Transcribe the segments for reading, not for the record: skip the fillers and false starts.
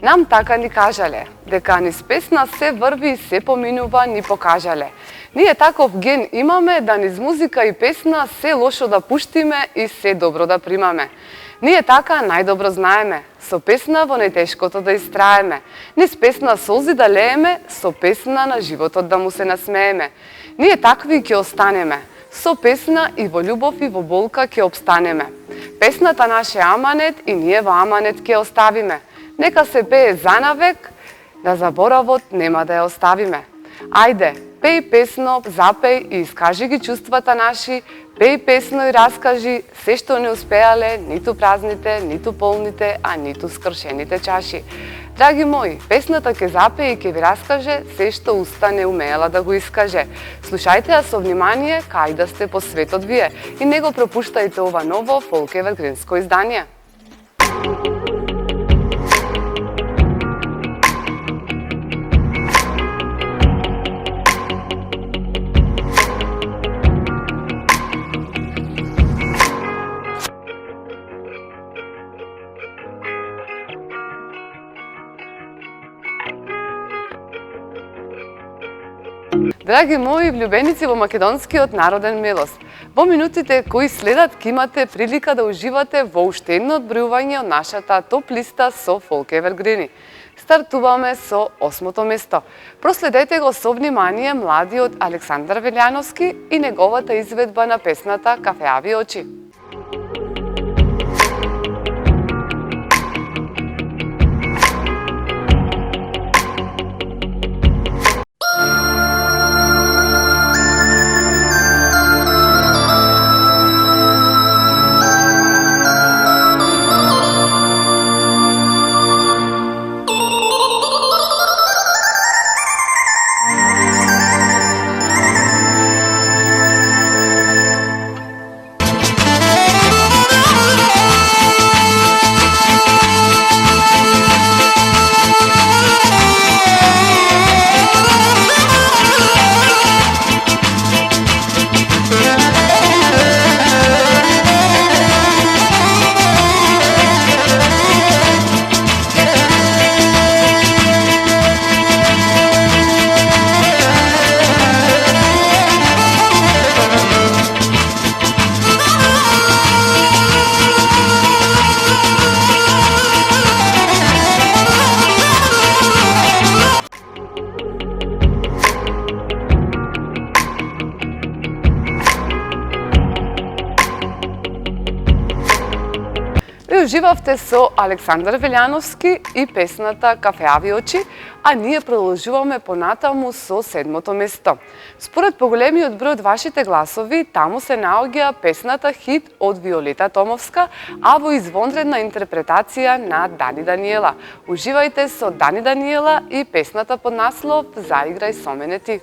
Нам така ни кажале, дека низ песна се врви и се поминува ни покажале. Ние таков ген имаме да низ музика и песна се лошо да пуштиме и се добро да примаме. Ние така најдобро знаеме, со песна во најтешкото да истраеме, низ песна солзи да лееме, со песна на животот да му се насмееме. Ние такви ќе останеме, со песна и во љубов и во болка ќе обстанеме. Песната наш е аманет и ние во аманет ќе оставиме. Нека се пее за навек, да заборавот нема да ја оставиме. Ајде, пеј песно, запеј и искажи ги чувствата наши, пеј песно и раскажи се што не успеале ниту празните, ниту полните, а ниту скршените чаши. Драги мои, песната ќе запее и ќе ви раскаже се што уста не умеела да го искаже. Слушајте ја со внимание кај да сте по светот вие и не го пропуштајте ова ново фолк евергринско издание. Драги мои влюбеници во македонскиот народен мелос, во минутите кои следат ќе имате прилика да уживате во уште едно одбројување од нашата топ листа со фолк евергрини. Стартуваме со 8-то место. Проследете го со внимание младиот Александар Велјановски и неговата изведба на песната Кафеави очи. Уживавте со Александар Велјановски и песната Кафеави очи, а ние продолжуваме понатаму со 7-то место. Според поголемиот број од вашите гласови, таму се наоѓа песната хит од Виолета Томовска, а во извонредна интерпретација на Дани Даниела. Уживајте со Дани Даниела и песната под наслов Заиграј со мене ти.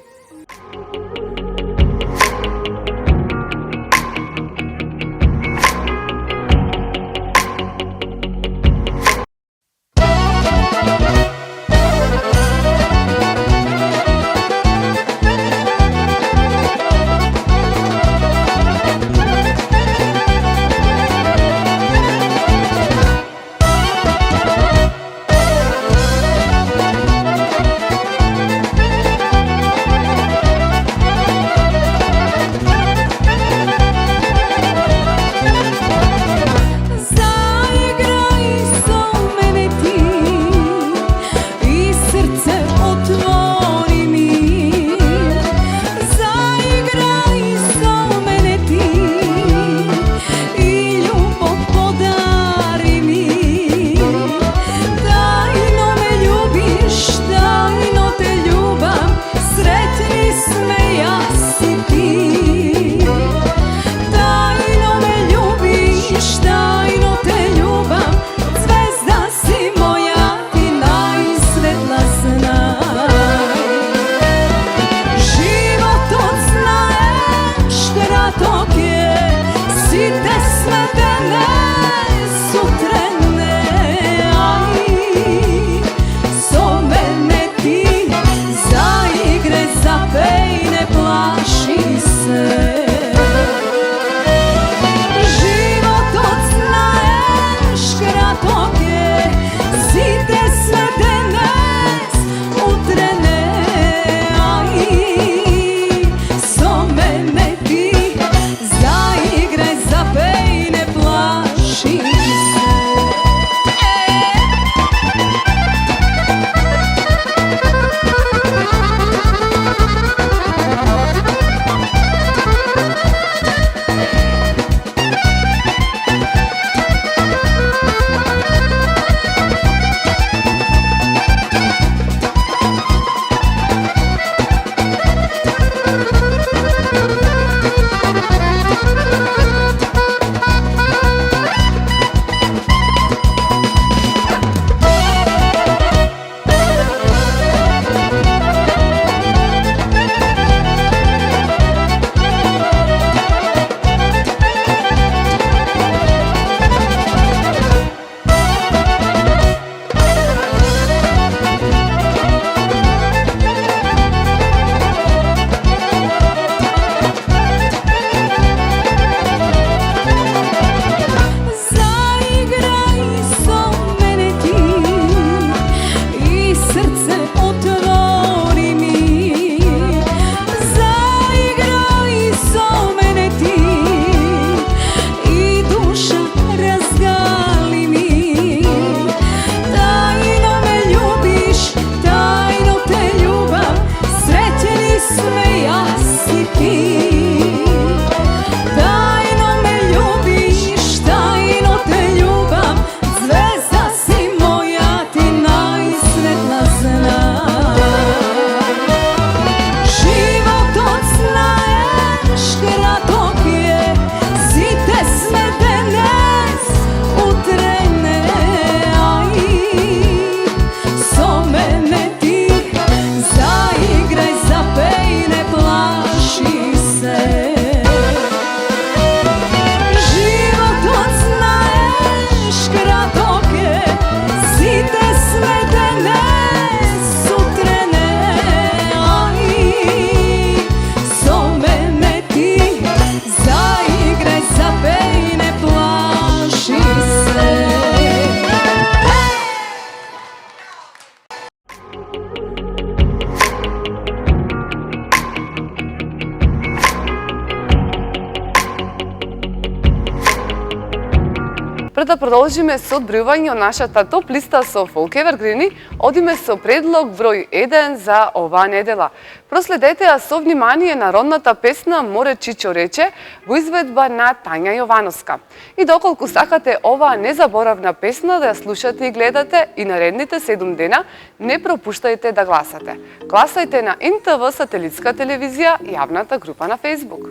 Пред да продолжиме со одбројување од нашата топ листа со фолк евергрини, одиме со предлог број 1 за оваа недела. Проследете ја со внимание народната песна "Море Чичо рече" во изведба на Тања Јовановска. И доколку сакате оваа незаборавна песна да ја слушате и гледате и наредните 7 дена, не пропуштајте да гласате. Гласајте на НТВ сателитска телевизија, јавната група на Facebook.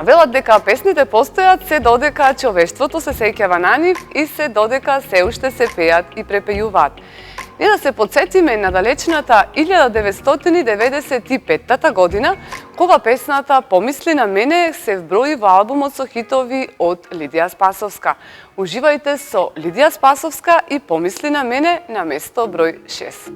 Велат дека песните постојат се додека човештвото се сеќава на нив и се додека се уште се пеат и препејуваат. И да се подсетиме на далечната 1995 година, кога песната "Помисли на мене" се вброи во албумот со хитови од Лидија Спасовска. Уживајте со Лидија Спасовска и "Помисли на мене" на место број 6.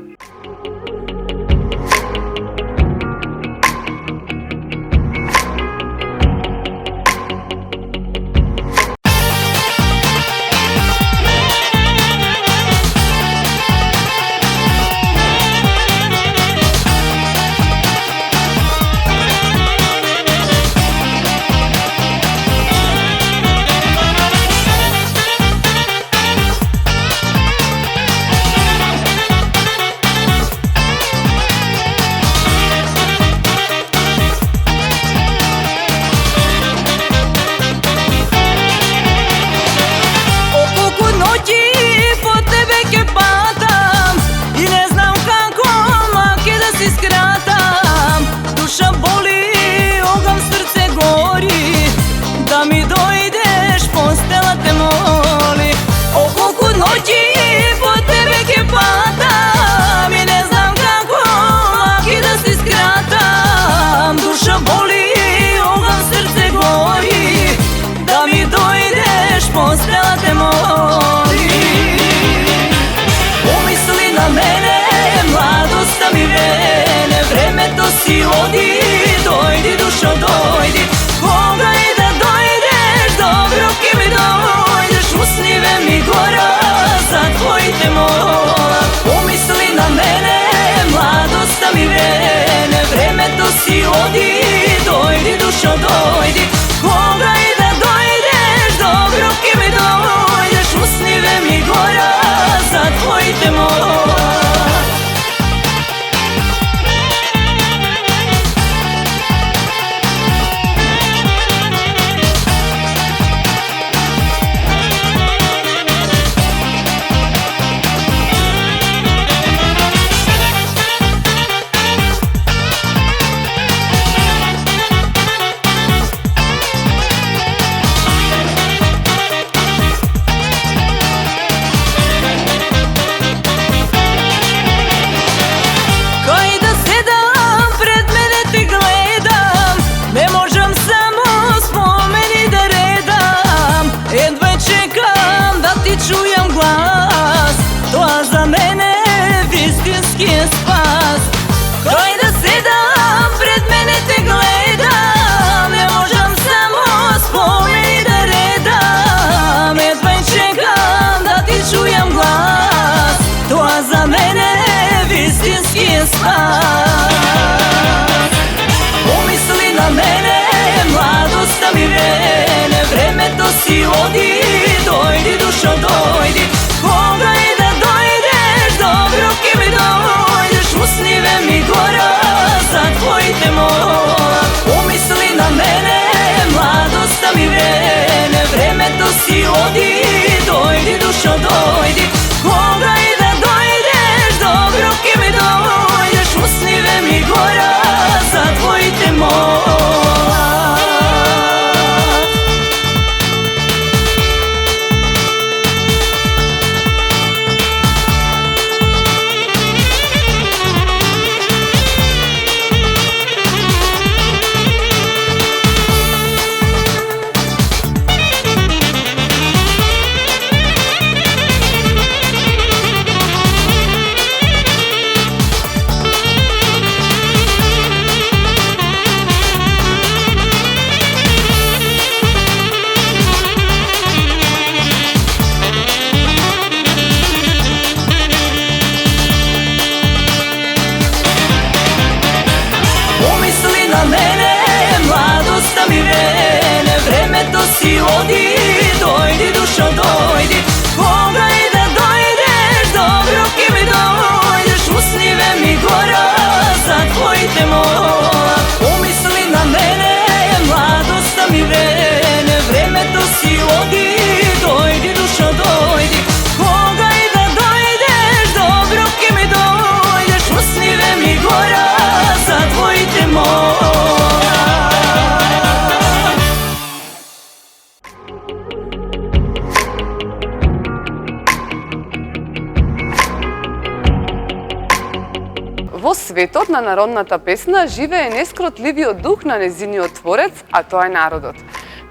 Daj da sedam, pred mene te gledam, ne možem samo spomeni da redam. Jedva čekam da ti čujem glas, to za mene istinski je spas. Pomisli na mene, mladost mi vrene, vreme to si odi, dojdi dušo dojdi. Koga i da dojdeš, dobro ki mi dojdeš, usnive mi gora, zatvojite mola. Pomisli na mene, mladost mi vrene, vreme to si odi, dojdi dušo dojdi. Koga i da dojdeš, dobro ki mi dojdeš, usnive mi gora, zatvojite mola. Mi vrene, vreme to si odi, dojdi dušo dojdi. Koga i da dojdeš, dobro ki mi dojdeš, usnive mi gora, zatvojite mola. Pomisli na mene, mladost mi vrene, vreme to si odi, dojdi dušo dojdi. Koga i da dojdeš, dobro ki mi dojdeš, usnive mi gora, zatvojite mola. Во светот на народната песна живее нескротливиот дух на незиниот творец, а тоа е народот.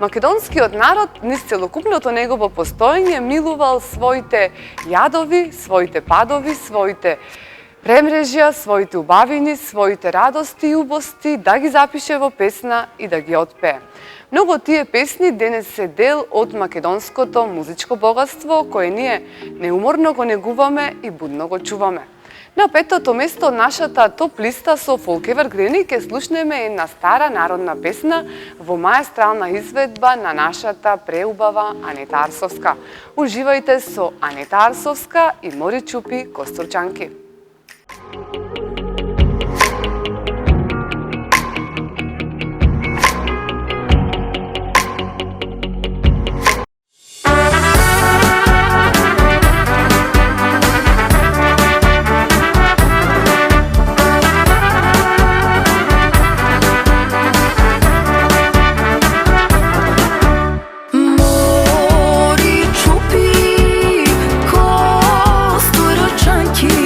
Македонскиот народ низ целокупното негово постоење милувал своите јадови, своите падови, своите премрежја, своите убавини, своите радости и убости да ги запише во песна и да ги отпее. Многу од тие песни денес се дел од македонското музичко богатство, кое ние неуморно го негуваме и будно го чуваме. На петото место од нашата топ листа со фолк евергрени ќе слушнеме една стара народна песна во маестрална изведба на нашата преубава Анета Арсовска. Уживајте со Анета Арсовска и Мори Чупи Костурчанки. Čupi, Kosturačanki,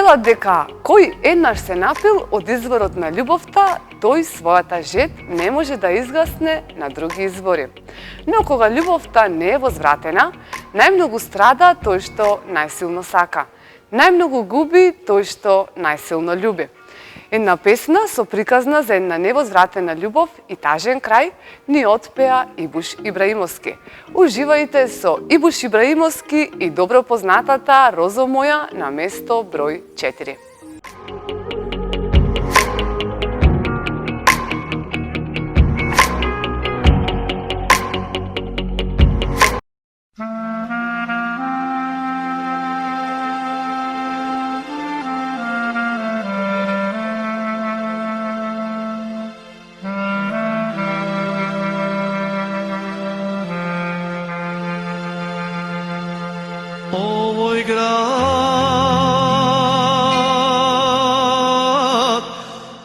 велат дека кој еднаш се напил од изворот на љубовта, тој својата жед не може да изгасне на други извори. Но кога љубовта не е возвратена, најмногу страда тој што најсилно сака. Најмногу губи тој што најсилно љуби. Една песна со приказна за една невозвратена љубов и тажен крај ни отпеа Ибуш Ибраимовски. Уживајте со Ибуш Ибраимовски и добро познатата Розо моја на место број 4. Ovoj grad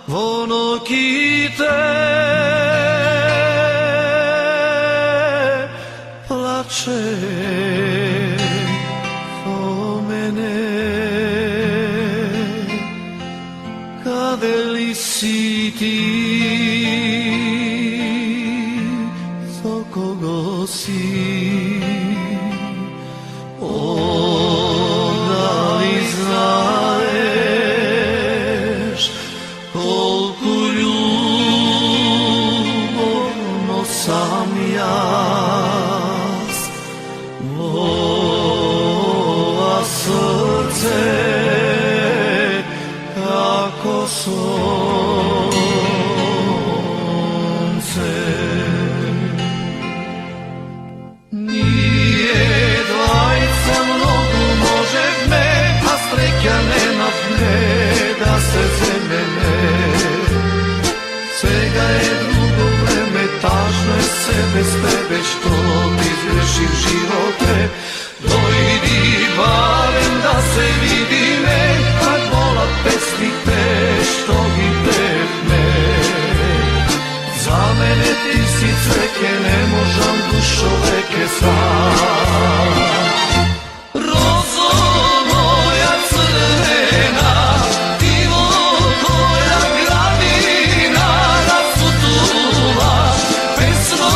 vonokite plače o mene, kade li si ti, so kogo si? Da li znaješ kolku ljubovno sam jaz, moja srce kako sunce. Nije dvajca mnogo moževme, a sreća nema dne da se zemene. Svega je drugo vreme, tažno je se bez tebe što ti zgreši v živote. Dojdi barem da se vidime, kad vola pesmi te što gi pevme. Za mene ti si cveke, ne možam dušoveke sam. Rozo moja crvena, divo koja gradina rasutuvaš, pesmo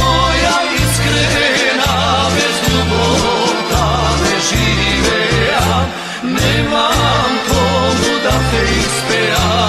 moja iskrena, bez ljubovta ne živejam, nemam komu da te ispejam.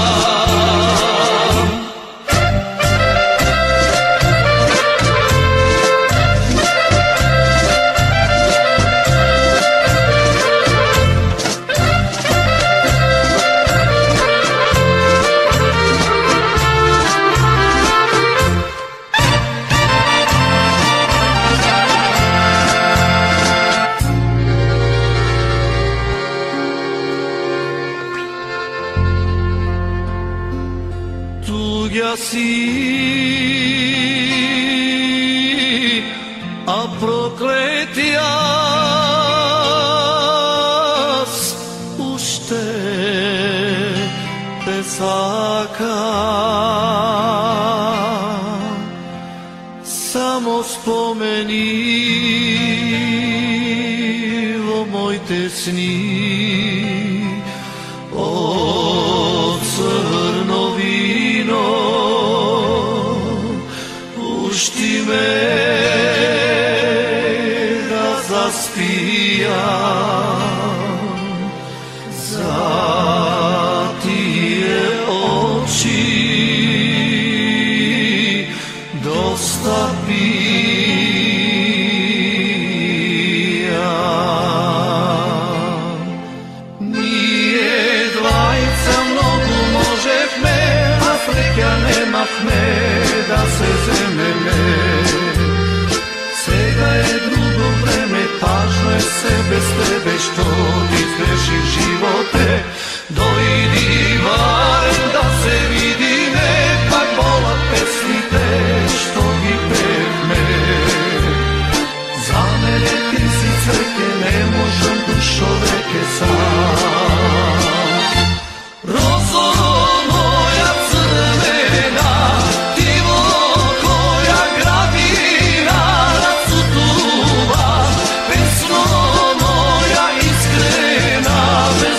Tuđa si, a proklet jas ušte pesaka. Samo spomeni o moj tesni, o crno vino, pušti me da zaspijam, za tije oči dosta pijam. Nije dvajca mnogo moževme, a sreća nemahme da se zemene. Svega je drugo vreme, tažno je se bez tebe što ti zgreši živote. Dojdi barem da se vidime, kad vola pesmi te što gi pevme. Za mene ti si cveke, ne možem dušoveke sam. Rozo moja crvena, divo koja gradina racutuva, pesmo moja iskrena, bez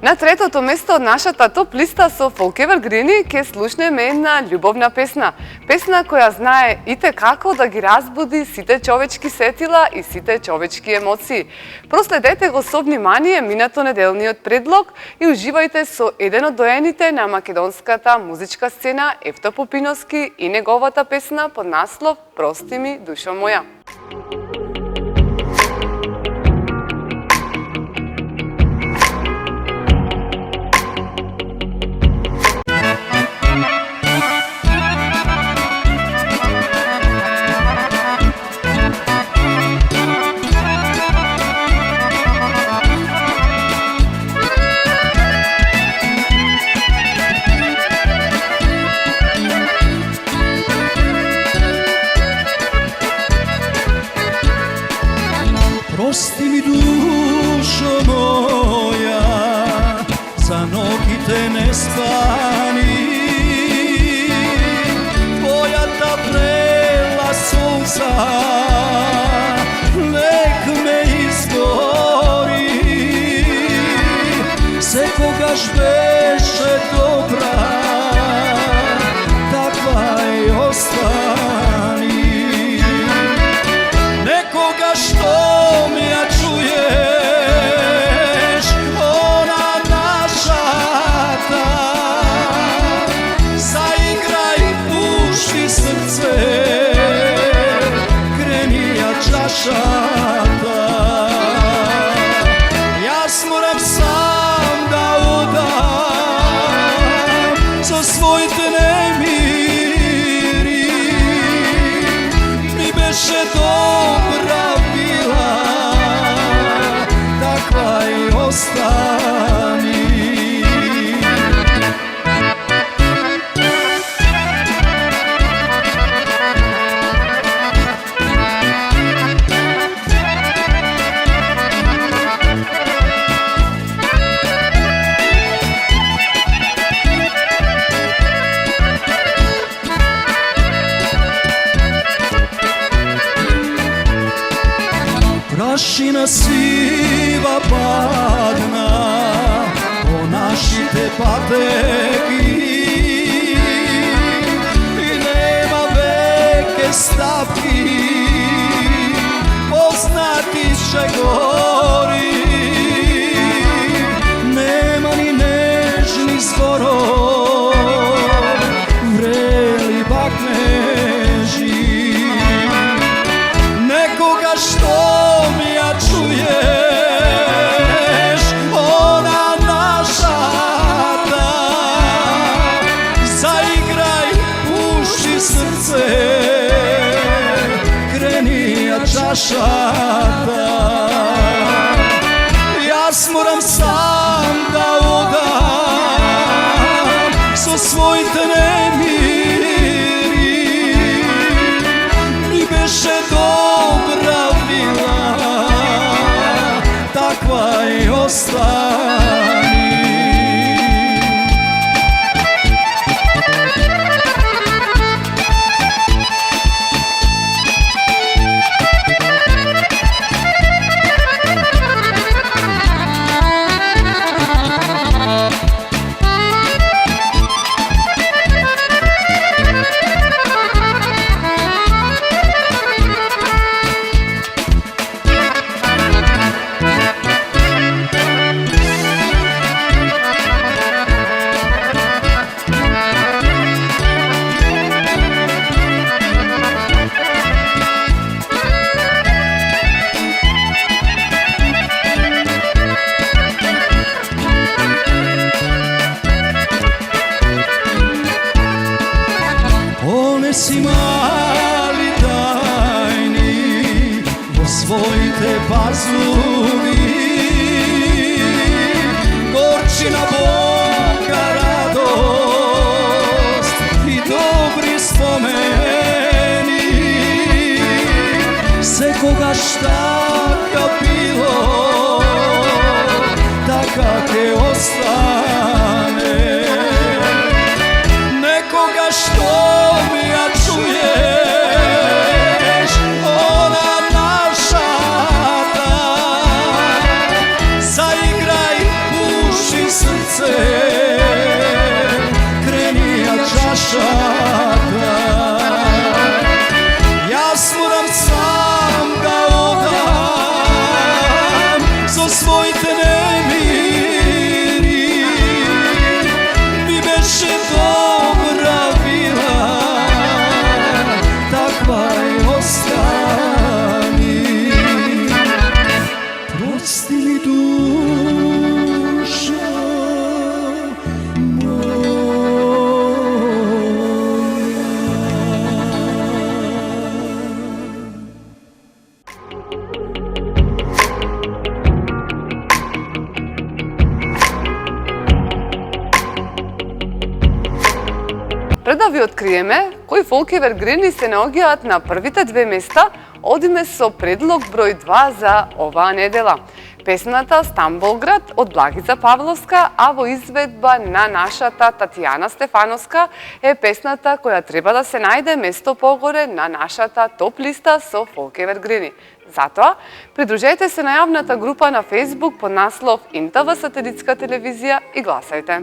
На третото место од нашата топ листа со Folk Evergreen ќе слушнеме една љубовна песна. Песна која знае ите како да ги разбуди сите човечки сетила и сите човечки емоции. Проследете го со внимание минато неделниот предлог и уживајте со еден од доените на македонската музичка сцена Евто Попиновски и неговата песна под наслов "Прости ми, душо моја". Прости ми, душо моја, за ногите не спани, твојата прела сонца нек ме изгори. Секогаш беше добра, таква и остани. Некога што ја чуеш, она нашата, заиграј пушти срце, крени ја чашата. Јас морам сам да одам со своите немири. Ми беше добра била, таква и остани. Prašina siva padna po našите патеки и нема веќе стапки, познати че гори. Нема ни нежни зборов, врели бакнежи. Некога што ја чуеш, она нашата, заиграј пушти срце, крени ја чашата. Јас морам сам да одам со своите немири. Ми беше добра била, таква и остани. Понеси мали тајни во своите пазуви, горчина, болка, радост и добри спомени. Секогаш така било, така ќе остане. Некога што ја чуеш, она нашата, заиграј пушти да ви откриеме кои фолк евергрини се наоѓаат на првите две места, одиме со предлог број 2 за оваа недела. Песната Стамболград од Благица Павловска, а во изведба на нашата Татјана Стефановска е песната која треба да се најде место погоре на нашата топ листа со фолк евергрини. Затоа, придружете се на јавната група на Facebook под наслов ИНТВ Сателитска телевизија и гласајте.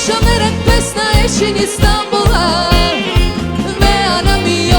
Slušam merak pesna Ečin Istanbula, Veja nam i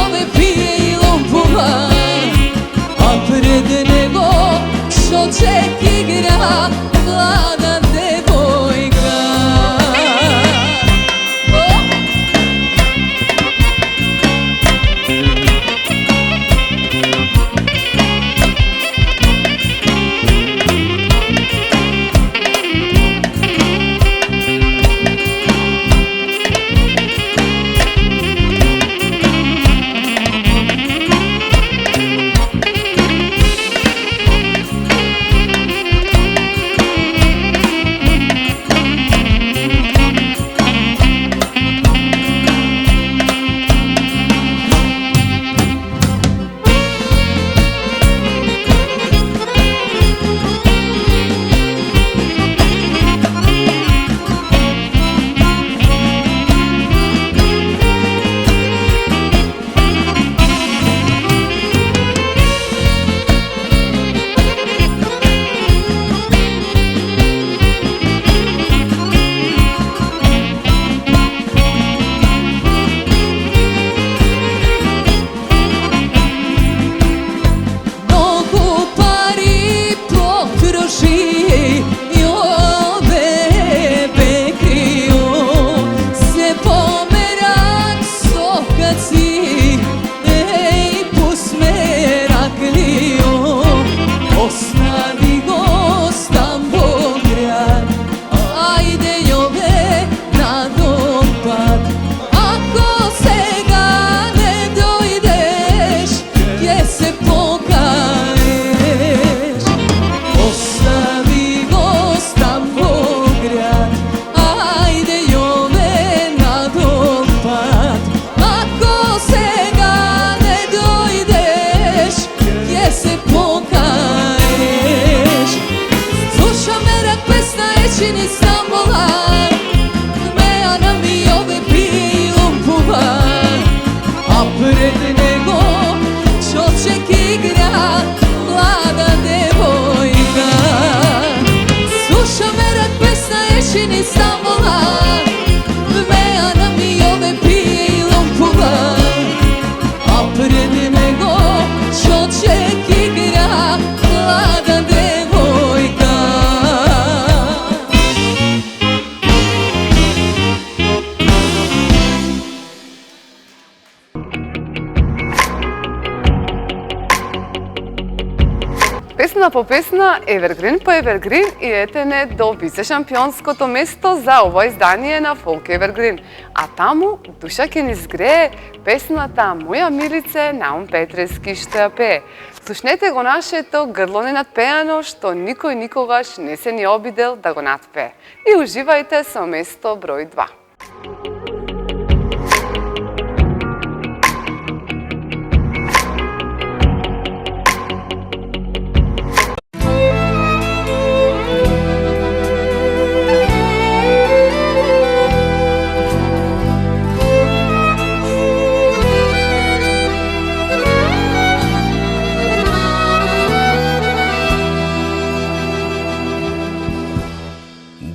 Песна по песна, Evergreen по Evergreen и етене до вице-шампионското место за ова издание на Folk Evergreen. А таму душа ќе ни згрее песната Моја милице Наум Петрески што ја пее. Слушнете го нашето грло ненадпеано што никој никогаш не се ни обидел да го надпее. И уживајте со место број 2.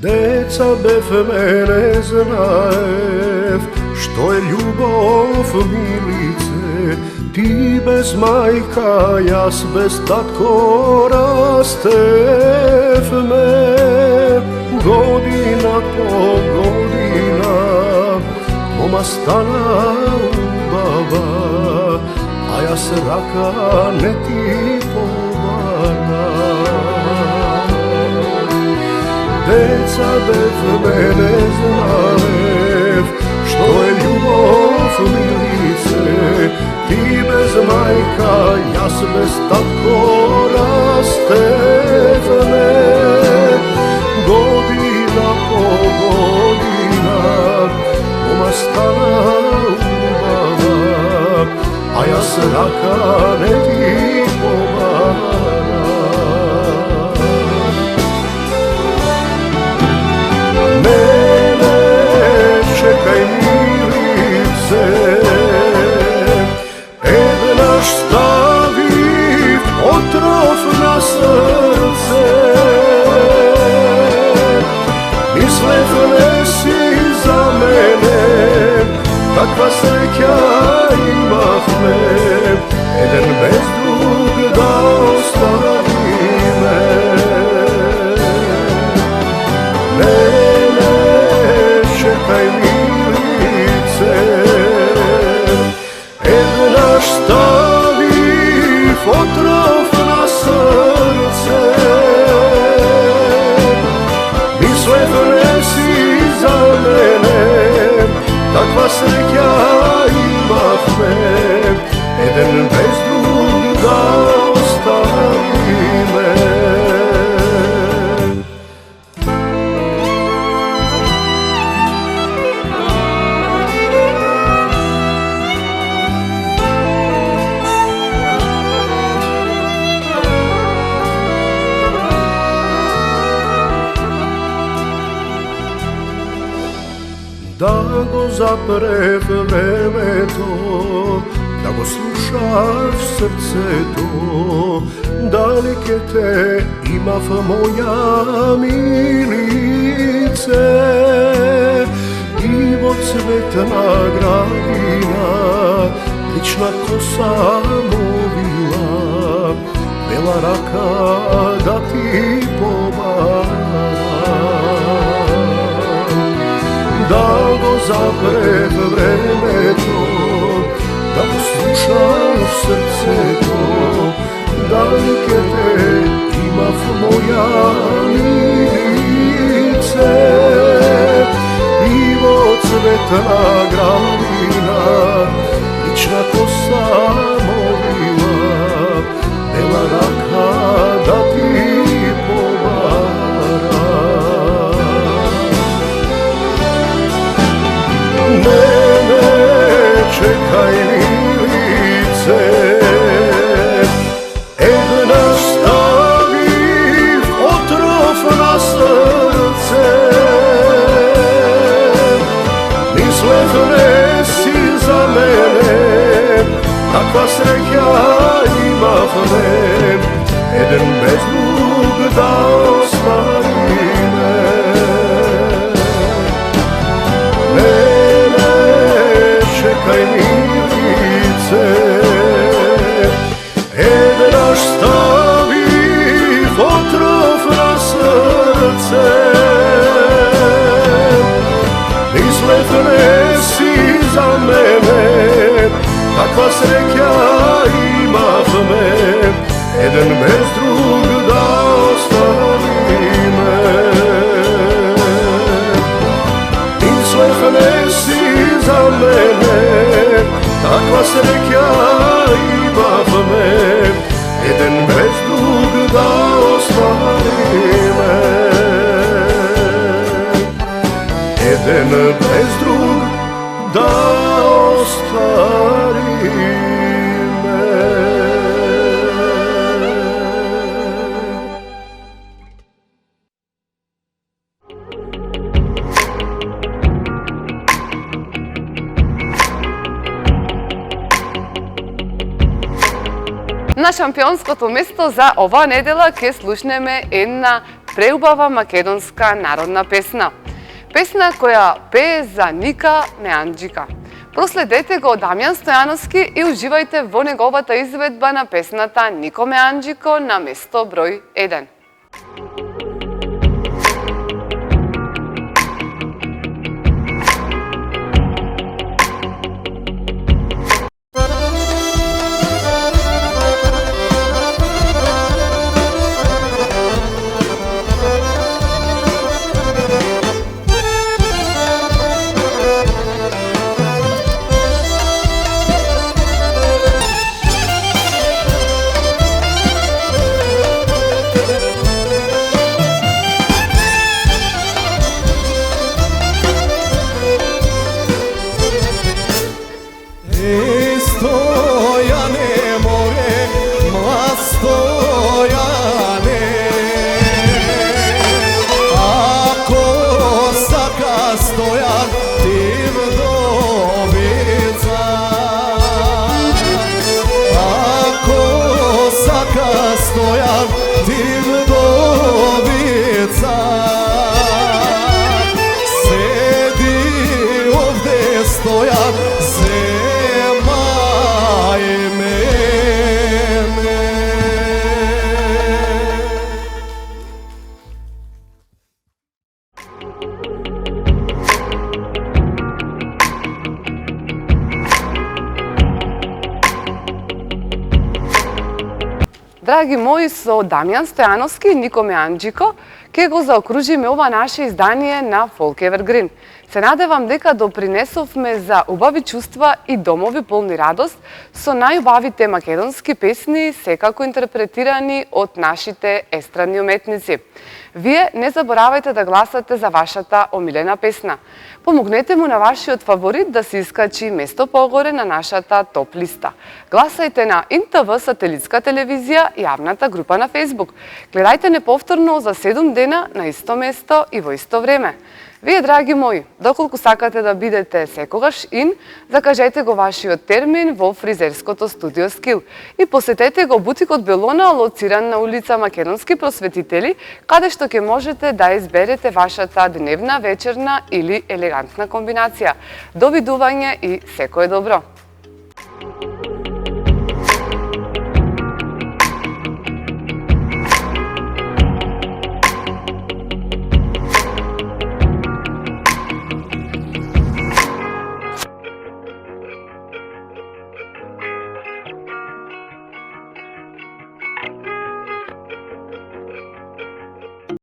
Deca bef mene znaev, što je ljubov milice, ti bez majka, jas bez tatko rastev me. Godina po godina, doma stana ubava, a jas raka ne ti povara. Deca bez mene znaev, što je ljubov milice, ti bez majka, jas bez tatko rastev me. Godina po godina, doma stana ubava, a jas raka ne ti povara. Mene čekaj milice, naš stavi otrov na srce. Mislev ne si za mene, takva sreća imah me, jedan bez drug da ostavi me. Čekaj milice, naš stavi otrov na srce. Mislev ne si za mene, takva sreća imah me, jedan bez drug da ostavi me. Da go zaprev vremето, da go slušaš srce to, daleke te imav moja milice. Ivo cvetna gradina, lična kosa movila, bela raka da ti povara. Da go zaprev vremето, da go slušaš srce to, daleke te imav moja milice. Ivo cvetna gradina, lična kosa movila, bela raka da ti povara. Mene čekaj milice, naš stavi otrov na srce. Mislev ne si za mene, takva sreća imah me, jedan bez drug da ostavi me. Čekaj milice, naš stavi otrov na srce. Mislev ne si za mene, takva sreća imah me, jedan bez drug sreća imavme, jedan bez drug da ostvarime, jedan bez drug da ostvarime. На шампионското место за оваа недела ќе слушнеме една преубава македонска народна песна. Песна која пее за Ника Меанџика. Проследете го Дамјан Стојановски и уживајте во неговата изведба на песната Нико Меанџико на место број 1. Драги мои, со Дамјан Стојановски и Нико Меанџико ќе го заокружиме ова наше издание на Folk Evergreen. Се надевам дека допринесовме за убави чувства и домови полни радост со најубавите македонски песни, секако интерпретирани од нашите естрадни уметници. Вие не заборавајте да гласате за вашата омилена песна. Помогнете му на вашиот фаворит да се искачи место погоре на нашата топ листа. Гласајте на ИНТВ сателитска телевизија, јавната група на Facebook. Гледајте неповторно за 7 дена на исто место и во исто време. Вие, драги мои, доколку сакате да бидете секогаш ин, закажете го вашиот термин во фризерското студио Скил и посетете го бутикот Белона, лоциран на улица Македонски просветители, каде што ќе можете да изберете вашата дневна, вечерна или елегантна комбинација. Довидување и секое добро!